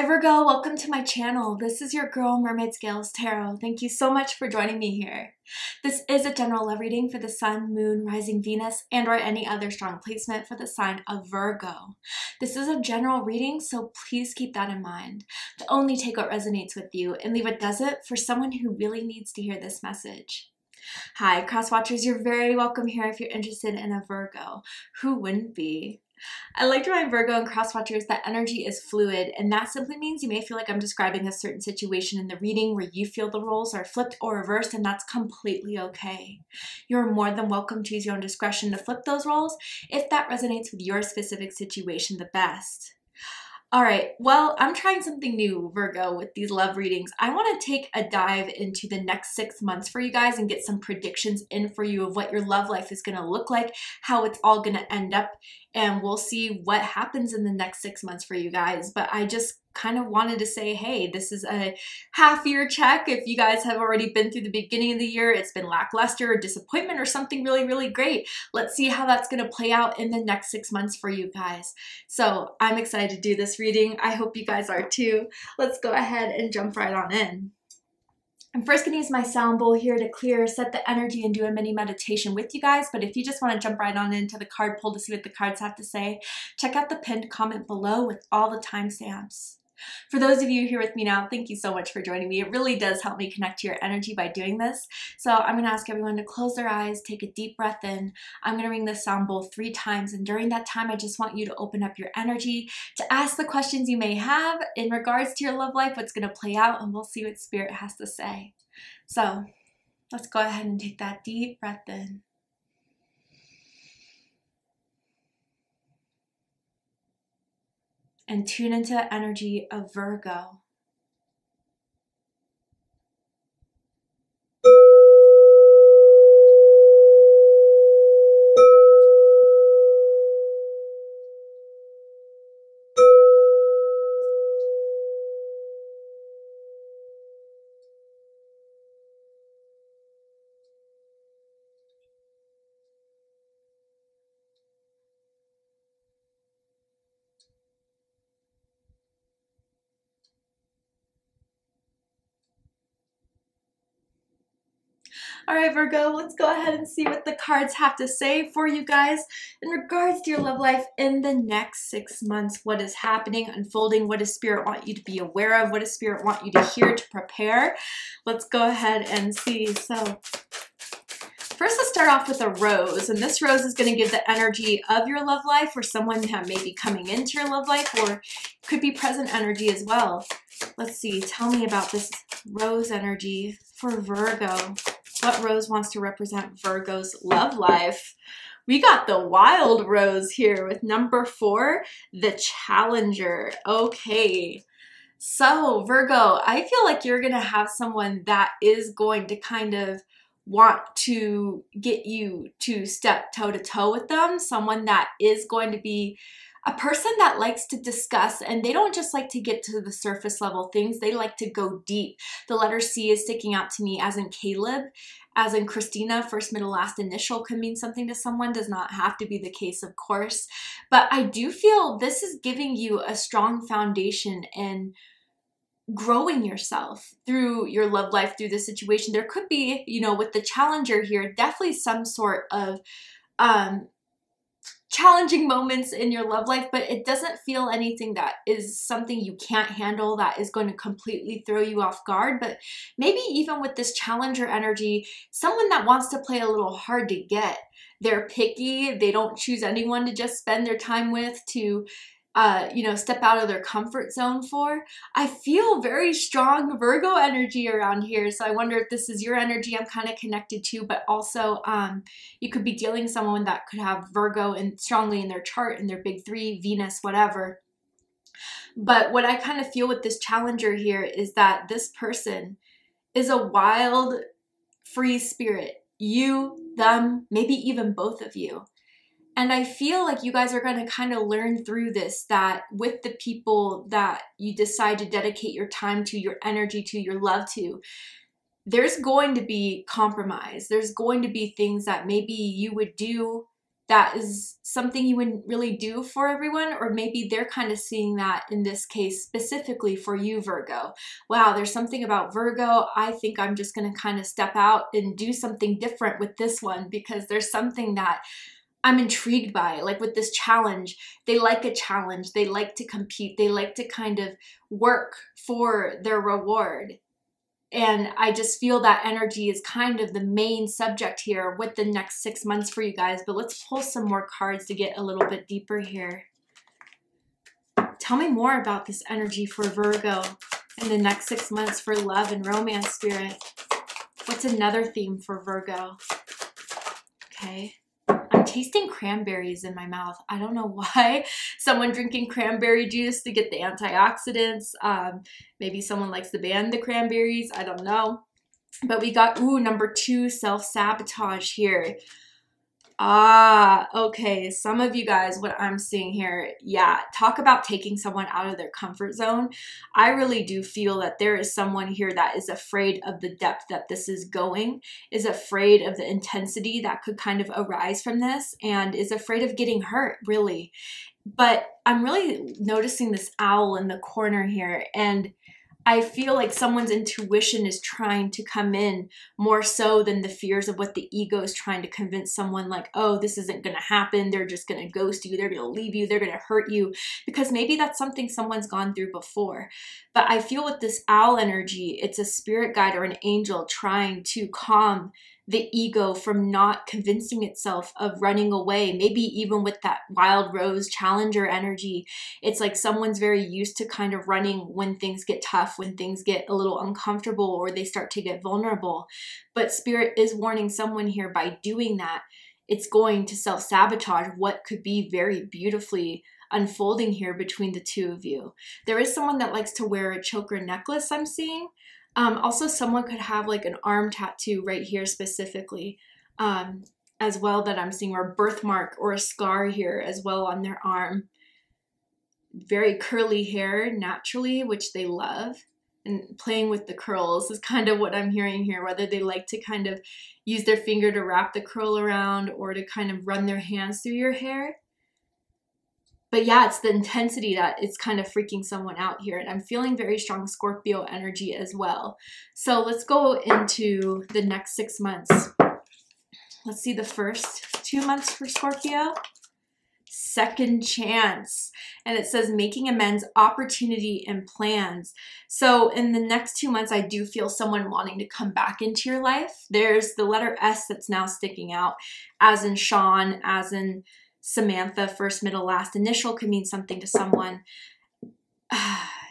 Hi Virgo, welcome to my channel. This is your girl Mermaid Scales Tarot. Thank you so much for joining me here. This is a general love reading for the Sun, Moon, Rising Venus, and or any other strong placement for the sign of Virgo. This is a general reading, so please keep that in mind. To only take what resonates with you and leave what doesn't for someone who really needs to hear this message. Hi, cross watchers, you're very welcome here if you're interested in a Virgo. Who wouldn't be? I like to remind Virgo and cross watchers that energy is fluid, and that simply means you may feel like I'm describing a certain situation in the reading where you feel the roles are flipped or reversed, and that's completely okay. You're more than welcome to use your own discretion to flip those roles if that resonates with your specific situation the best. All right, well, I'm trying something new, Virgo, with these love readings. I want to take a dive into the next 6 months for you guys and get some predictions in for you of what your love life is going to look like, how it's all going to end up, and we'll see what happens in the next 6 months for you guys. But I just kind of wanted to say, hey, this is a half-year check. If you guys have already been through the beginning of the year, it's been lackluster or disappointment or something really, really great. Let's see how that's going to play out in the next 6 months for you guys. So I'm excited to do this reading. I hope you guys are too. Let's go ahead and jump right on in. I'm first going to use my sound bowl here to clear, set the energy, and do a mini meditation with you guys. But if you just want to jump right on into the card pull to see what the cards have to say, check out the pinned comment below with all the timestamps. For those of you here with me now, thank you so much for joining me. It really does help me connect to your energy by doing this. So I'm going to ask everyone to close their eyes, take a deep breath in. I'm going to ring the sound bowl 3 times, and during that time, I just want you to open up your energy to ask the questions you may have in regards to your love life, what's going to play out, and we'll see what Spirit has to say. So let's go ahead and take that deep breath in. And tune into the energy of Virgo. All right, Virgo, let's go ahead and see what the cards have to say for you guys in regards to your love life in the next 6 months. What is happening, unfolding? What does Spirit want you to be aware of? What does Spirit want you to hear to prepare? Let's go ahead and see. So first, let's start off with a rose, and this rose is going to give the energy of your love life or someone that may be coming into your love life, or could be present energy as well. Let's see. Tell me about this rose energy for Virgo. What rose wants to represent Virgo's love life? We got the wild rose here with number 4, the challenger. Okay. So Virgo, I feel like you're going to have someone that is going to kind of want to get you to step toe to toe with them. Someone that is going to be a person that likes to discuss, and they don't just like to get to the surface level things, they like to go deep. The letter C is sticking out to me, as in Caleb, as in Christina. First, middle, last initial can mean something to someone, does not have to be the case, of course. But I do feel this is giving you a strong foundation in growing yourself through your love life, through this situation. There could be, you know, with the challenger here, definitely some sort of challenging moments in your love life, but it doesn't feel anything that is something you can't handle, that is going to completely throw you off guard. But maybe even with this challenger energy, someone that wants to play a little hard to get. They're picky. They don't choose anyone to just spend their time with, to you know, step out of their comfort zone for. I feel very strong Virgo energy around here. So I wonder if this is your energy I'm kind of connected to, but also you could be dealing with someone that could have Virgo and strongly in their chart, in their big 3, Venus, whatever. But what I kind of feel with this challenger here is that this person is a wild, free spirit. You, them, maybe even both of you. And I feel like you guys are going to kind of learn through this, that with the people that you decide to dedicate your time to, your energy to, your love to, there's going to be compromise. There's going to be things that maybe you would do that is something you wouldn't really do for everyone, or maybe they're kind of seeing that in this case specifically for you, Virgo. Wow, there's something about Virgo. I think I'm just going to kind of step out and do something different with this one, because there's something that I'm intrigued by, like with this challenge. They like a challenge. They like to compete. They like to kind of work for their reward. And I just feel that energy is kind of the main subject here with the next 6 months for you guys. But let's pull some more cards to get a little bit deeper here. Tell me more about this energy for Virgo in the next 6 months for love and romance, Spirit. What's another theme for Virgo? Okay. I'm tasting cranberries in my mouth. I don't know why. Someone drinking cranberry juice to get the antioxidants. Maybe someone likes to ban the cranberries. I don't know. But we got, ooh, number 2, self-sabotage here. Ah, okay. Some of you guys, what I'm seeing here, yeah, talk about taking someone out of their comfort zone. I really do feel that there is someone here that is afraid of the depth that this is going, is afraid of the intensity that could kind of arise from this, and is afraid of getting hurt, really. But I'm really noticing this owl in the corner here, and I feel like someone's intuition is trying to come in more so than the fears of what the ego is trying to convince someone, like, oh, this isn't going to happen. They're just going to ghost you. They're going to leave you. They're going to hurt you, because maybe that's something someone's gone through before. But I feel with this owl energy, it's a spirit guide or an angel trying to calm the ego from not convincing itself of running away. Maybe even with that wild rose challenger energy, it's like someone's very used to kind of running when things get tough, when things get a little uncomfortable, or they start to get vulnerable. But Spirit is warning someone here, by doing that, it's going to self-sabotage what could be very beautifully unfolding here between the two of you. There is someone that likes to wear a choker necklace, I'm seeing. Also, someone could have like an arm tattoo right here specifically as well that I'm seeing, or a birthmark or a scar here as well on their arm. Very curly hair naturally, which they love. And playing with the curls is kind of what I'm hearing here, whether they like to kind of use their finger to wrap the curl around or to kind of run their hands through your hair. But yeah, it's the intensity that is kind of freaking someone out here. And I'm feeling very strong Scorpio energy as well. So let's go into the next 6 months. Let's see the first 2 months for Scorpio. Second chance. And it says making amends, opportunity, and plans. So in the next 2 months, I do feel someone wanting to come back into your life. There's the letter S that's now sticking out, as in Sean, as in Samantha. First, middle, last initial could mean something to someone.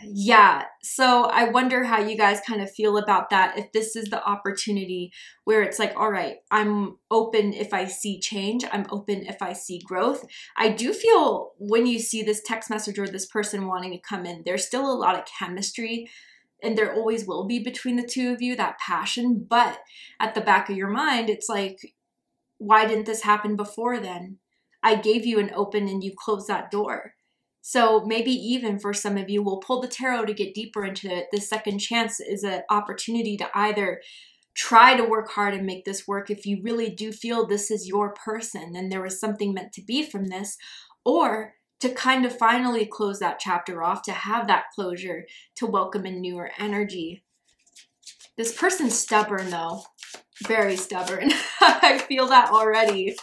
Yeah, so I wonder how you guys kind of feel about that. If this is the opportunity where it's like, all right, I'm open if I see change. I'm open if I see growth. I do feel when you see this text message or this person wanting to come in, there's still a lot of chemistry, and there always will be between the two of you, that passion. But at the back of your mind, it's like, why didn't this happen before then? I gave you an open and you closed that door. So maybe even for some of you, we'll pull the tarot to get deeper into it. The second chance is an opportunity to either try to work hard and make this work if you really do feel this is your person and there was something meant to be from this, or to kind of finally close that chapter off, to have that closure, to welcome a newer energy. This person's stubborn though, very stubborn. I feel that already.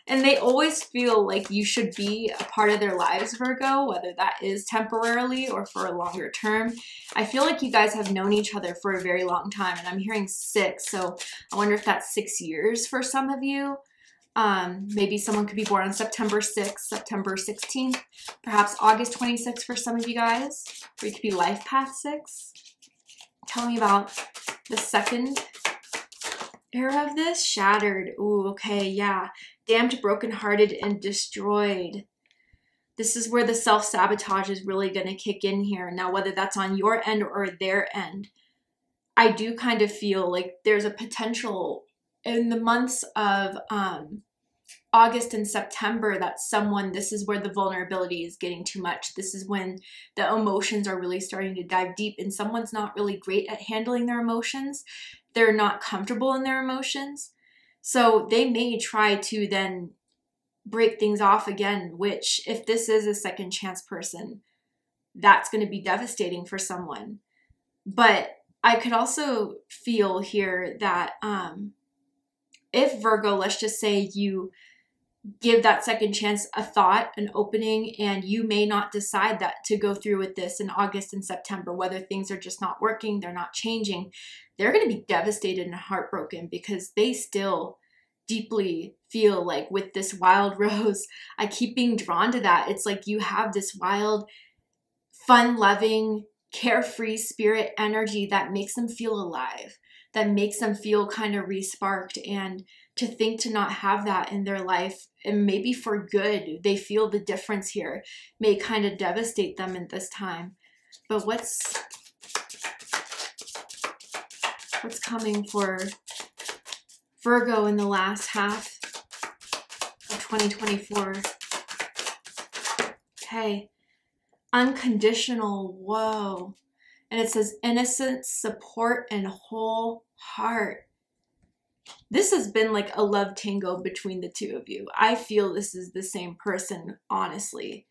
And they always feel like you should be a part of their lives, Virgo, whether that is temporarily or for a longer term. I feel like you guys have known each other for a very long time, and I'm hearing 6. So I wonder if that's 6 years for some of you. Maybe someone could be born on September 6th, September 16th, perhaps August 26th for some of you guys. Or it could be life path 6. Tell me about the second era of this. Shattered. Ooh, okay, yeah. Damned, brokenhearted, and destroyed. This is where the self-sabotage is really going to kick in here. Now, whether that's on your end or their end, I do kind of feel like there's a potential in the months of August and September that someone, this is where the vulnerability is getting too much. This is when the emotions are really starting to dive deep, and someone's not really great at handling their emotions. They're not comfortable in their emotions. So they may try to then break things off again, which if this is a second chance person, that's going to be devastating for someone. But I could also feel here that if Virgo, let's just say you give that second chance a thought, an opening, and you may not decide that to go through with this in August and September, whether things are just not working, they're not changing, they're going to be devastated and heartbroken because they still deeply feel like with this wild rose, I keep being drawn to that. It's like you have this wild, fun-loving, carefree spirit energy that makes them feel alive, that makes them feel kind of re-sparked. And to think to not have that in their life, and maybe for good, they feel the difference here, may kind of devastate them in this time. But what's coming for Virgo in the last half of 2024? Okay. Unconditional, whoa. And it says innocence, support, and whole heart. This has been like a love tango between the two of you. I feel this is the same person, honestly.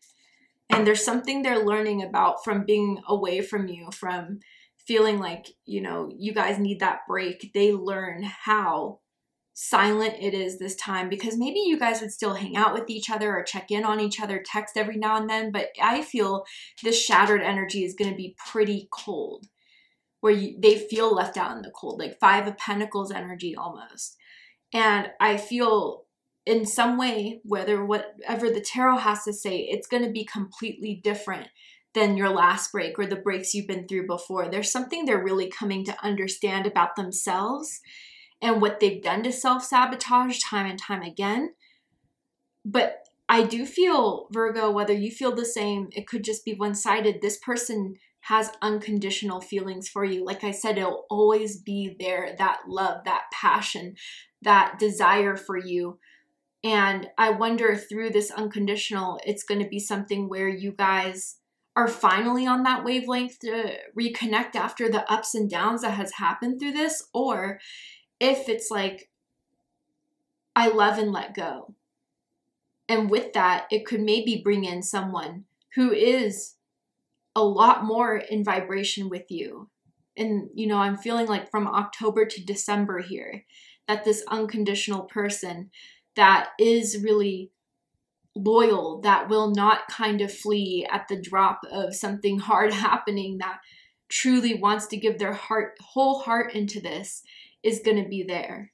And there's something they're learning about from being away from you, from feeling like, you know, you guys need that break. They learn how silent it is this time, because maybe you guys would still hang out with each other or check in on each other, text every now and then, but I feel this shattered energy is going to be pretty cold, where they feel left out in the cold, like Five of Pentacles energy almost. And I feel in some way, whatever the tarot has to say, it's going to be completely different than your last break or the breaks you've been through before. There's something they're really coming to understand about themselves and what they've done to self-sabotage time and time again. But I do feel, Virgo, whether you feel the same, it could just be one-sided. This person has unconditional feelings for you. Like I said, it'll always be there, that love, that passion, that desire for you. And I wonder through this unconditional, it's going to be something where you guys are finally on that wavelength to reconnect after the ups and downs that has happened through this, or if it's like, I love and let go. And with that, it could maybe bring in someone who is a lot more in vibration with you. And, you know, I'm feeling like from October to December here, that this unconditional person that is really loyal, that will not kind of flee at the drop of something hard happening, that truly wants to give their whole heart into this, is going to be there.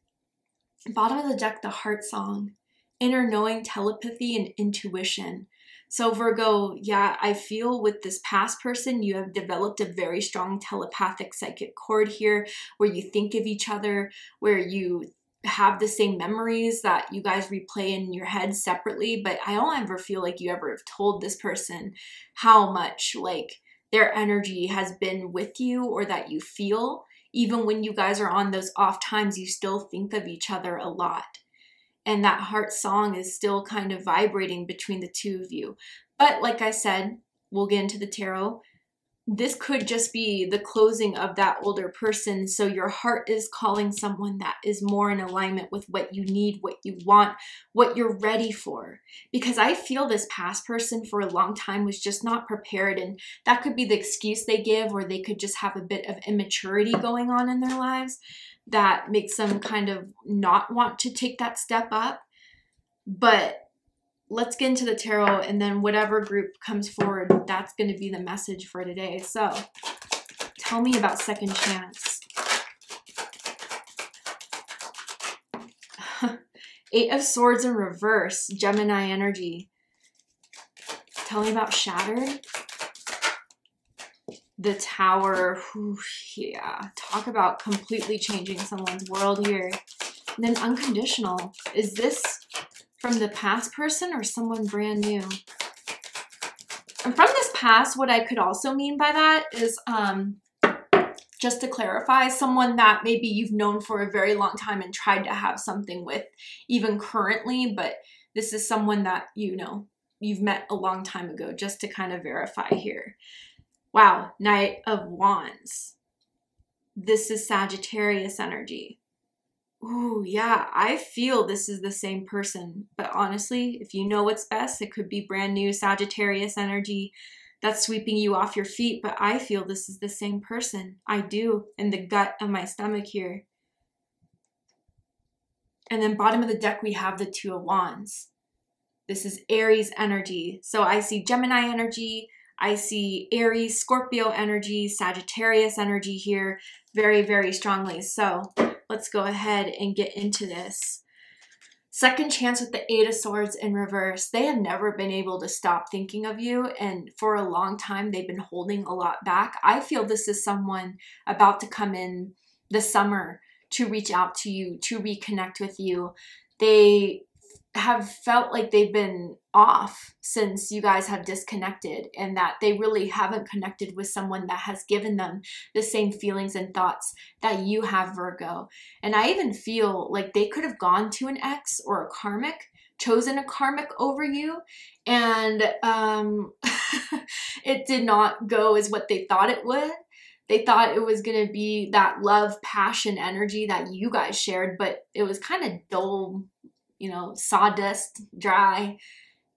Bottom of the deck, the heart song, inner knowing, telepathy, and intuition. So Virgo, yeah, I feel with this past person, you have developed a very strong telepathic psychic cord here, where you think of each other, where you have the same memories that you guys replay in your head separately. But I don't ever feel like you ever have told this person how much like their energy has been with you, or that you feel. Even when you guys are on those off times, you still think of each other a lot. And that heart song is still kind of vibrating between the two of you. But like I said, we'll get into the tarot. This could just be the closing of that older person. So your heart is calling someone that is more in alignment with what you need, what you want, what you're ready for. Because I feel this past person for a long time was just not prepared. And that could be the excuse they give, or they could just have a bit of immaturity going on in their lives that makes them kind of not want to take that step up. But let's get into the tarot, and then whatever group comes forward, that's going to be the message for today. So tell me about second chance. Eight of Swords in reverse, Gemini energy. Tell me about shattered. The Tower. Whew, yeah, talk about completely changing someone's world here. And then unconditional. Is this from the past person or someone brand new? And from this past, what I could also mean by that is, just to clarify, someone that maybe you've known for a very long time and tried to have something with even currently, but this is someone that, you know, you've met a long time ago, just to kind of verify here. Wow, Knight of Wands. This is Sagittarius energy. Ooh, yeah, I feel this is the same person. But honestly, if you know what's best, it could be brand new Sagittarius energy that's sweeping you off your feet. But I feel this is the same person. I do, in the gut of my stomach here. And then bottom of the deck, we have the Two of Wands. This is Aries energy. So I see Gemini energy. I see Aries, Scorpio energy, Sagittarius energy here very, very strongly. So let's go ahead and get into this. Second chance with the Eight of Swords in reverse. They have never been able to stop thinking of you, and for a long time they've been holding a lot back. I feel this is someone about to come in the summer to reach out to you, to reconnect with you. They have felt like they've been off since you guys have disconnected, and that they really haven't connected with someone that has given them the same feelings and thoughts that you have, Virgo. And I even feel like they could have gone to an ex or a karmic, chosen a karmic over you, and it did not go as what they thought it would. They thought it was going to be that love, passion, energy that you guys shared, but it was kind of dull, you know, sawdust, dry.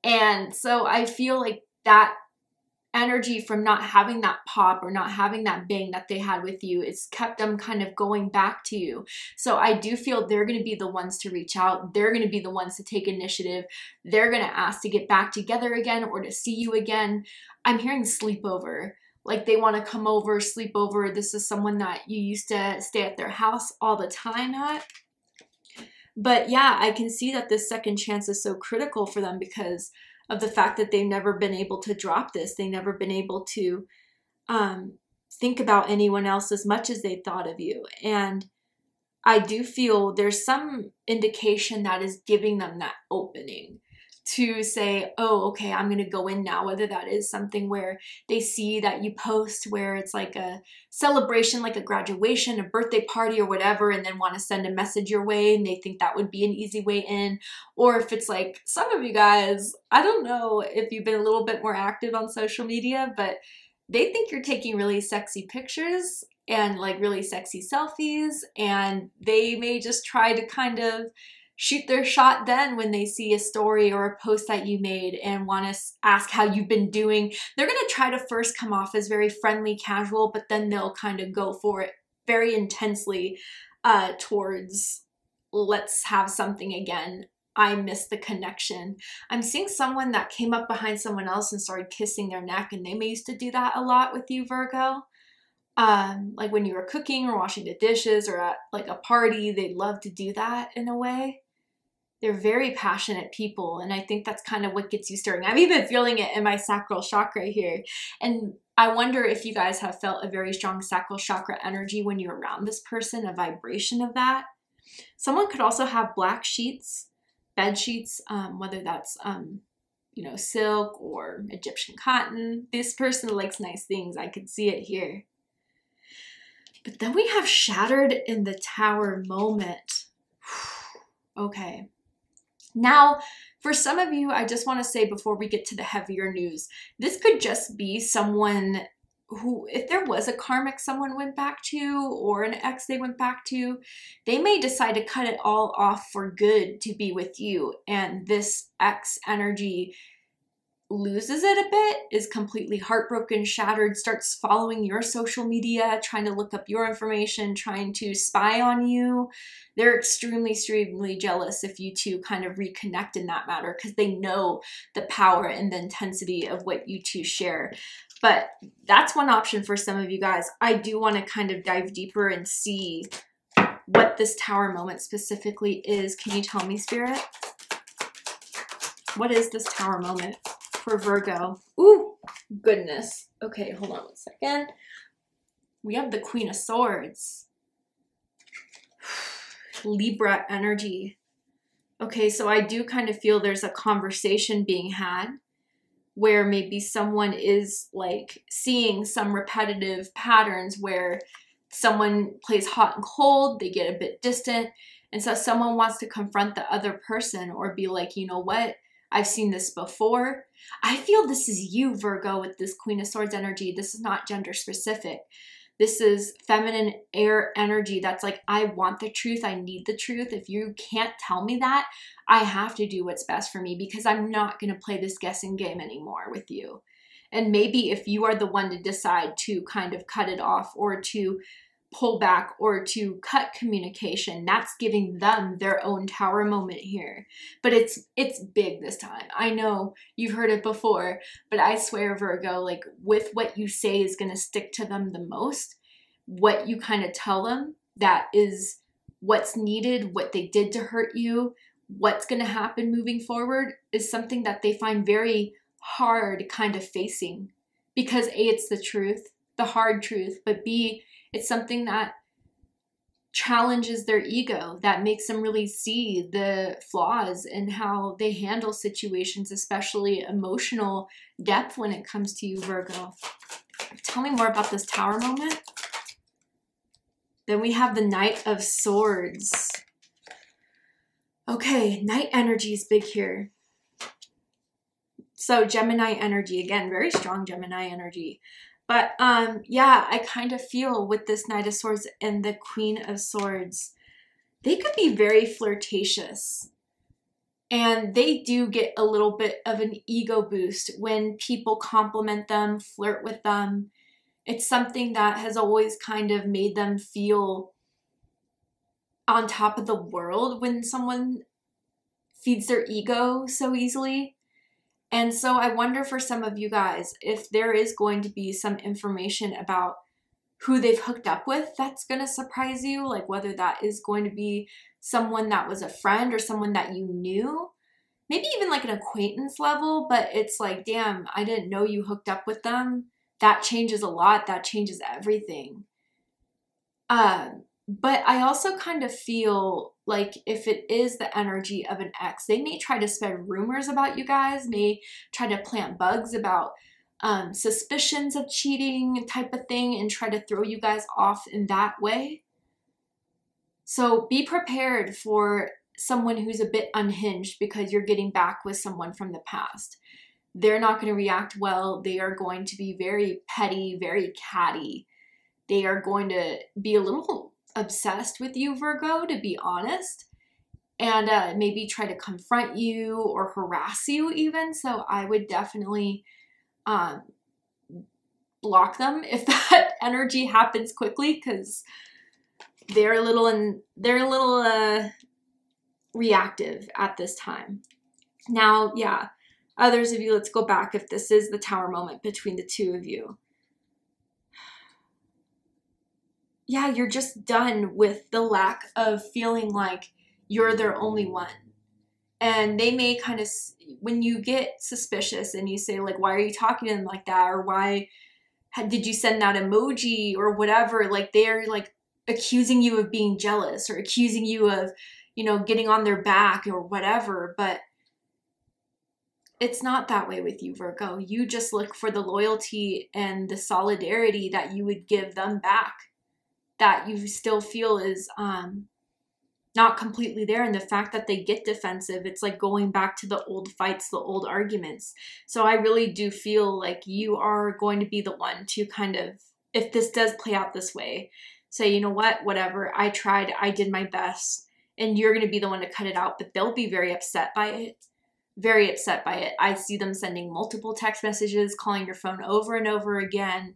And so I feel like that energy from not having that pop or not having that bang that they had with you, it's kept them kind of going back to you. So I do feel they're going to be the ones to reach out. They're going to be the ones to take initiative. They're going to ask to get back together again or to see you again. I'm hearing sleepover. Like they want to come over, sleep over. This is someone that you used to stay at their house all the time at. But yeah, I can see that this second chance is so critical for them because of the fact that they've never been able to drop this. They've never been able to think about anyone else as much as they thought of you. And I do feel there's some indication that is giving them that opening to say, oh, okay, I'm going to go in now. Whether that is something where they see that you post where it's like a celebration, like a graduation, a birthday party or whatever, and then want to send a message your way and they think that would be an easy way in. Or if it's like some of you guys, I don't know if you've been a little bit more active on social media, but they think you're taking really sexy pictures and like really sexy selfies, and they may just try to kind of shoot their shot then when they see a story or a post that you made and want to ask how you've been doing. They're going to try to first come off as very friendly, casual, but then they'll kind of go for it very intensely towards let's have something again. I miss the connection. I'm seeing someone that came up behind someone else and started kissing their neck, and they may used to do that a lot with you, Virgo. Like when you were cooking or washing the dishes or at like a party, they'd love to do that in a way. They're very passionate people, and I think that's kind of what gets you stirring. I'm even feeling it in my sacral chakra here. And I wonder if you guys have felt a very strong sacral chakra energy when you're around this person, a vibration of that. Someone could also have black sheets, bed sheets, whether that's, you know, silk or Egyptian cotton. This person likes nice things. I could see it here. But then we have shattered in the tower moment. Okay. Now, for some of you, I just want to say before we get to the heavier news, this could just be someone who, if there was a karmic someone went back to or an ex they went back to, they may decide to cut it all off for good to be with you. And this ex energy loses it a bit, is completely heartbroken, shattered, starts following your social media, trying to look up your information, trying to spy on you. They're extremely, extremely jealous if you two kind of reconnect in that matter because they know the power and the intensity of what you two share. But that's one option for some of you guys. I do want to kind of dive deeper and see what this tower moment specifically is. Can you tell me, Spirit? What is this tower moment for Virgo? Ooh, goodness. Okay, hold on 1 second. We have the Queen of Swords. Libra energy. Okay, so I do kind of feel there's a conversation being had where maybe someone is like seeing some repetitive patterns where someone plays hot and cold, they get a bit distant, and so someone wants to confront the other person or be like, you know what? I've seen this before. I feel this is you, Virgo, with this Queen of Swords energy. This is not gender specific. This is feminine air energy that's like, I want the truth. I need the truth. If you can't tell me that, I have to do what's best for me because I'm not going to play this guessing game anymore with you. And maybe if you are the one to decide to kind of cut it off or to pull back or to cut communication, that's giving them their own tower moment here. But it's big this time. I know you've heard it before, but I swear, Virgo, like with what you say is going to stick to them the most, what you kind of tell them, that is what's needed, what they did to hurt you, what's going to happen moving forward is something that they find very hard kind of facing, because A, it's the truth, the hard truth, but B, it's something that challenges their ego, that makes them really see the flaws in how they handle situations, especially emotional depth when it comes to you, Virgo. Tell me more about this tower moment. Then we have the Knight of Swords. Okay, Knight energy is big here. So Gemini energy, again, very strong Gemini energy. But yeah, I kind of feel with this Knight of Swords and the Queen of Swords, they could be very flirtatious. And they do get a little bit of an ego boost when people compliment them, flirt with them. It's something that has always kind of made them feel on top of the world when someone feeds their ego so easily. And so I wonder for some of you guys, if there is going to be some information about who they've hooked up with that's going to surprise you, like whether that is going to be someone that was a friend or someone that you knew, maybe even like an acquaintance level, but it's like, damn, I didn't know you hooked up with them. That changes a lot. That changes everything. But I also kind of feel like if it is the energy of an ex, they may try to spread rumors about you guys, may try to plant bugs about suspicions of cheating type of thing and try to throw you guys off in that way. So be prepared for someone who's a bit unhinged because you're getting back with someone from the past. They're not going to react well. They are going to be very petty, very catty. They are going to be a little obsessed with you, Virgo, to be honest, and maybe try to confront you or harass you even. So I would definitely block them if that energy happens quickly, because they're a little reactive at this time. Now, yeah, others of you, let's go back if this is the tower moment between the two of you. Yeah, you're just done with the lack of feeling like you're their only one. And they may kind of, when you get suspicious and you say like, why are you talking to them like that? Or why did you send that emoji or whatever? Like they're like accusing you of being jealous or accusing you of, you know, getting on their back or whatever. But it's not that way with you, Virgo. You just look for the loyalty and the solidarity that you would give them back, that you still feel is not completely there. And the fact that they get defensive, it's like going back to the old fights, the old arguments. So I really do feel like you are going to be the one to kind of, if this does play out this way, say, you know what, whatever, I tried, I did my best, and you're going to be the one to cut it out. But they'll be very upset by it. Very upset by it. I see them sending multiple text messages, calling your phone over and over again.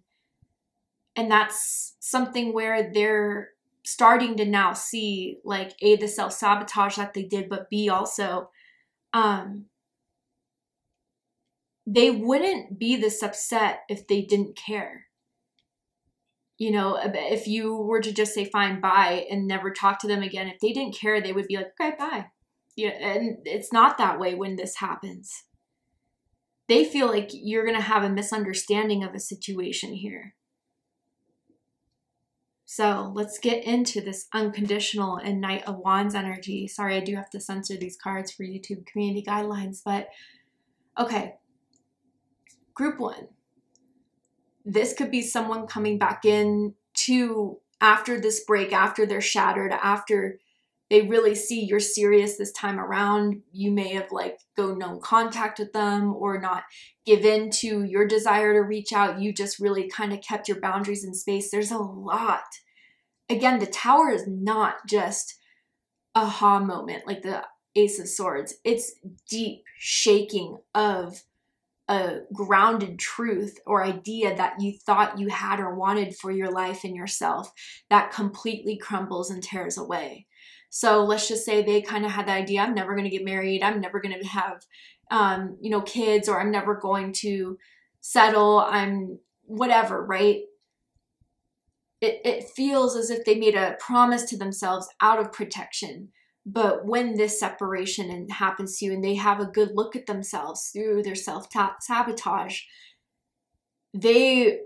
And that's something where they're starting to now see, like, A, the self-sabotage that they did, but B, also, they wouldn't be this upset if they didn't care. You know, if you were to just say, fine, bye, and never talk to them again, if they didn't care, they would be like, okay, bye. Yeah, and it's not that way when this happens. They feel like you're going to have a misunderstanding of a situation here. So let's get into this unconditional and Knight of Wands energy. Sorry, I do have to censor these cards for YouTube community guidelines, but okay. Group 1. This could be someone coming back in to, after this break, after they're shattered, after they really see you're serious this time around. You may have like go no contact with them or not give in to your desire to reach out. You just really kind of kept your boundaries in space. There's a lot. Again, the Tower is not just aha moment like the Ace of Swords. It's deep shaking of a grounded truth or idea that you thought you had or wanted for your life and yourself that completely crumbles and tears away. So let's just say they kind of had the idea, I'm never going to get married. I'm never going to have, kids, or I'm never going to settle. I'm whatever, right? It feels as if they made a promise to themselves out of protection. But when this separation happens to you and they have a good look at themselves through their self-sabotage, they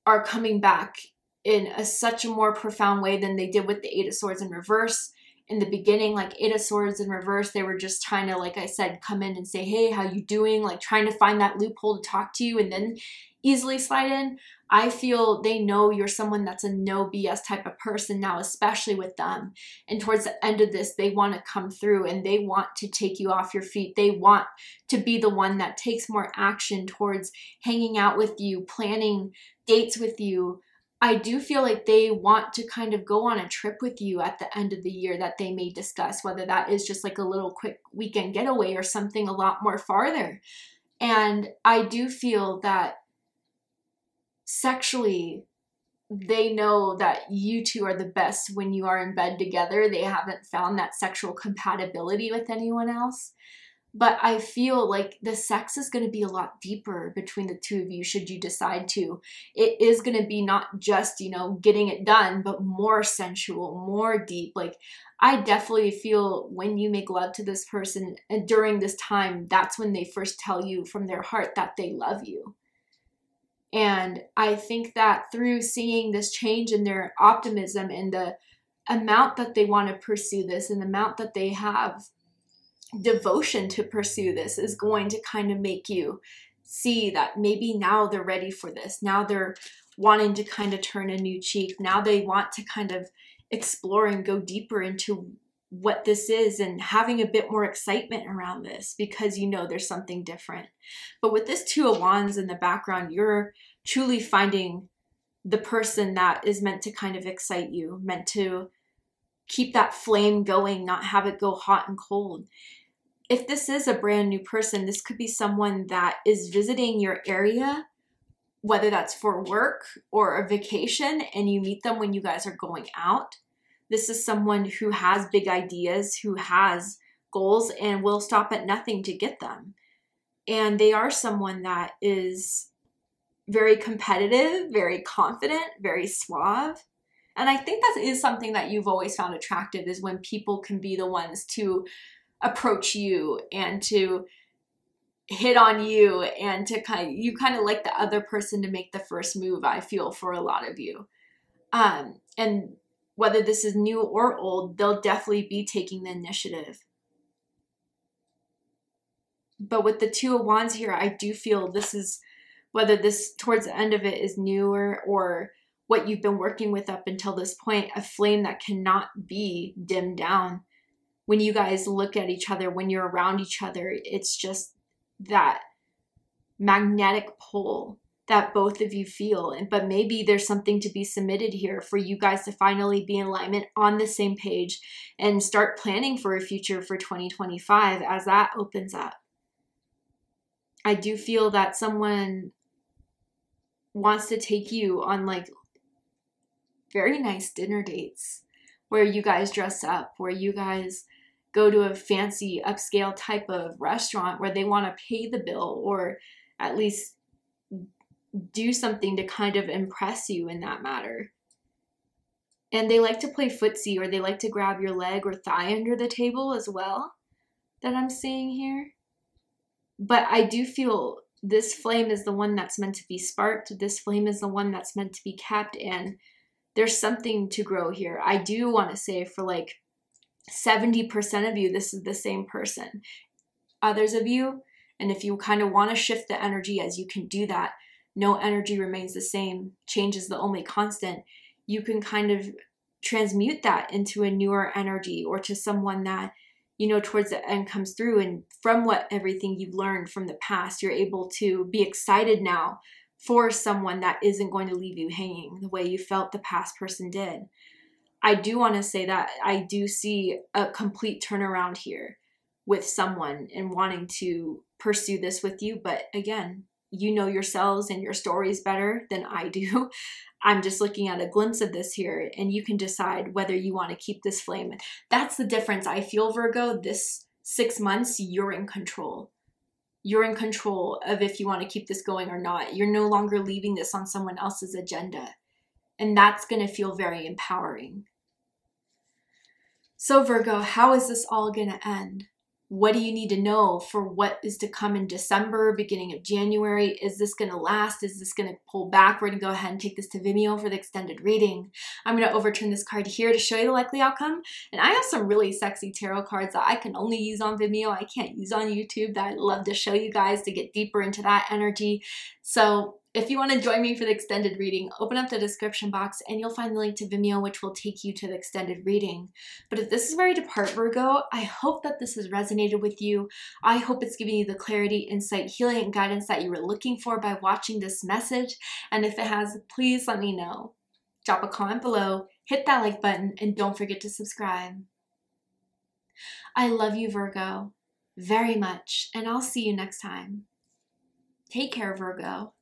are coming back in such a more profound way than they did with the Eight of Swords in reverse. In the beginning, like Eight of Swords in reverse, they were just trying to, like I said, come in and say, hey, how you doing? Like trying to find that loophole to talk to you and then easily slide in. I feel they know you're someone that's a no BS type of person now, especially with them. And towards the end of this, they want to come through and they want to take you off your feet. They want to be the one that takes more action towards hanging out with you, planning dates with you. I do feel like they want to kind of go on a trip with you at the end of the year that they may discuss, whether that is just like a little quick weekend getaway or something a lot more farther. And I do feel that sexually, they know that you two are the best when you are in bed together. They haven't found that sexual compatibility with anyone else. But I feel like the sex is going to be a lot deeper between the two of you should you decide to. It is going to be not just, getting it done, but more sensual, more deep. Like, I definitely feel when you make love to this person and during this time, that's when they first tell you from their heart that they love you. And I think that through seeing this change in their optimism and the amount that they want to pursue this and the amount that they have devotion to pursue this is going to kind of make you see that maybe now they're ready for this. Now they're wanting to kind of turn a new cheek. Now they want to kind of explore and go deeper into what this is and having a bit more excitement around this because there's something different. But with this Two of Wands in the background, you're truly finding the person that is meant to kind of excite you, meant to keep that flame going, not have it go hot and cold. If this is a brand new person, this could be someone that is visiting your area, whether that's for work or a vacation, and you meet them when you guys are going out. This is someone who has big ideas, who has goals, and will stop at nothing to get them. And they are someone that is very competitive, very confident, very suave. And I think that is something that you've always found attractive, is when people can be the ones to approach you and to hit on you and to you kind of like the other person to make the first move, I feel, for a lot of you. And whether this is new or old, they'll definitely be taking the initiative. But with the Two of Wands here, I do feel this is, whether this towards the end of it is newer or what you've been working with up until this point, a flame that cannot be dimmed down. When you guys look at each other, when you're around each other, it's just that magnetic pull that both of you feel. But maybe there's something to be submitted here for you guys to finally be in alignment, on the same page, and start planning for a future for 2025 as that opens up. I do feel that someone wants to take you on like very nice dinner dates where you guys dress up, where you guys go to a fancy upscale type of restaurant where they want to pay the bill or at least do something to kind of impress you in that matter. And they like to play footsie, or they like to grab your leg or thigh under the table as well, that I'm seeing here. But I do feel this flame is the one that's meant to be sparked. This flame is the one that's meant to be kept, and there's something to grow here. I do want to say for like 70% of you, this is the same person. Others of you, and if you kind of want to shift the energy, as you can do that, no energy remains the same. Change is the only constant. You can kind of transmute that into a newer energy, or to someone that, you know, towards the end comes through, and from what everything you've learned from the past, you're able to be excited now for someone that isn't going to leave you hanging the way you felt the past person did. I do want to say that I do see a complete turnaround here with someone and wanting to pursue this with you. But again, you know yourselves and your stories better than I do. I'm just looking at a glimpse of this here, and you can decide whether you want to keep this flame. That's the difference. I feel, Virgo, this 6 months, you're in control. You're in control of if you want to keep this going or not. You're no longer leaving this on someone else's agenda. And that's going to feel very empowering. So Virgo, how is this all going to end? What do you need to know for what is to come in December, beginning of January? Is this going to last? Is this going to pull back? We're going to go ahead and take this to Vimeo for the extended reading. I'm going to overturn this card here to show you the likely outcome. And I have some really sexy tarot cards that I can only use on Vimeo. I can't use on YouTube, that I'd love to show you guys to get deeper into that energy. So if you want to join me for the extended reading, open up the description box and you'll find the link to Vimeo, which will take you to the extended reading. But if this is where you depart, Virgo, I hope that this has resonated with you. I hope it's giving you the clarity, insight, healing, and guidance that you were looking for by watching this message. And if it has, please let me know. Drop a comment below, hit that like button, and don't forget to subscribe. I love you, Virgo, very much, and I'll see you next time. Take care, Virgo.